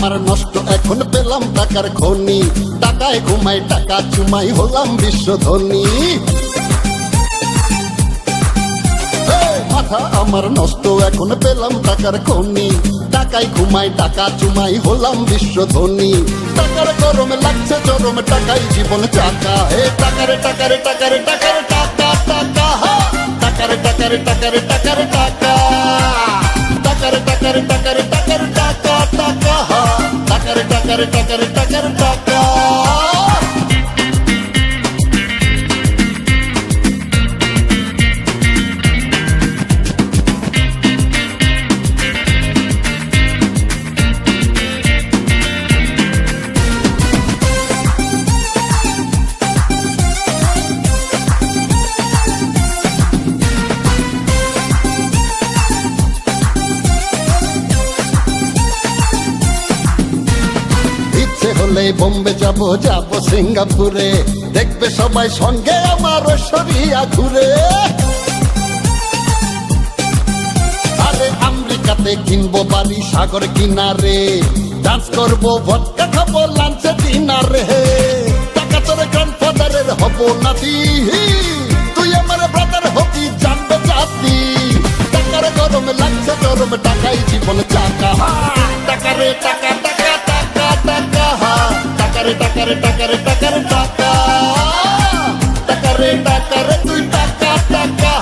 আমার নষ্ট এখন পেলাম টাকার খনি, টাকায় ঘুমাই টাকা চুমাই হলাম বিশ্ব ধনী। মাথা আমার নষ্ট এখন পেলাম টাকার খনি, টাকায় ঘুমাই টাকা চুমাই হলাম বিশ্ব ধনী। টাকার গরমে লাগছে চরমে টাকাই জীবন চাকা, হে টাকারে টাকারে টাকারে টাকারে টাকা টাকা, টাকারে টাকারে টাকারে টাকারে টাকা, টাকারে টাকারে টাকারে টাকারে টাকা টাকা, টাকারে টাকারে টাকারে টাকারে টাকা। বোম্বে যাব যাব সিঙ্গাপুরে, দেখবে সবাই সঙ্গে আমার ঐশ্বরিয়া ঘুরে। আরে আমেরিকাতে কিনবো বাড়ি সাগর কিনারে, ডান্স করবো ভদকা খাবো লাঞ্চে ডিনারে। টাকা তোরে গ্র্যান্ডফাদারের হবো নাতি, তুই আমার ব্রাদার হবি জানবে জাতি। টাকার গরমে লাগছে গরমে টাকাই জীবন চাকা, টাকারে টাকা টাকা টাকা টাকা, টাকারে টাকারে টাকারে টাকারে টাকা, টাকারে টাকারে তুই টাকা টাকা,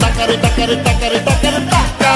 টাকারে টাকারে টাকারে টাকারে টাকা।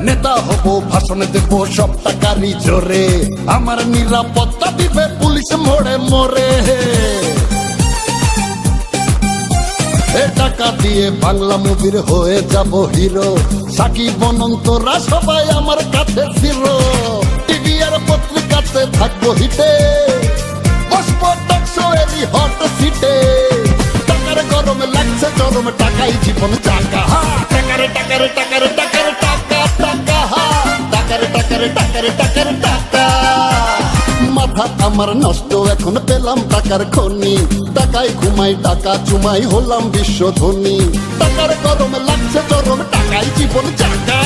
নেতা হবো ভাষণ দেবো সব টাকারই জোরে, আমার নিরাপত্তা দিবে পুলিশ মোড়ে মোড়ে। এ টাকা দিয়ে বাংলা মুভির হয়ে যাব হিরো, সাকিব অনন্তরা সবাই আমার কাছে ছিল। টিভি আর পত্রিকাতে থাকবো হিটে, বসবো টকশো এরই হট সিটে। টাকার গরমে লাগছে চরমে টাকাই জীবন চাকা, টাকারে টাকারে টাকারে টাকারে টাকা টাকা, টাকারে টাকারে টাকারে টাকারে টাকা। মাথা আমার নষ্ট এখন পেলাম টাকার খনি, টাকায় ঘুমাই টাকা চুমাই হলাম বিশ্ব ধনী। টাকার গরমে লাগছে চরমে টাকাই জীবন চাকা।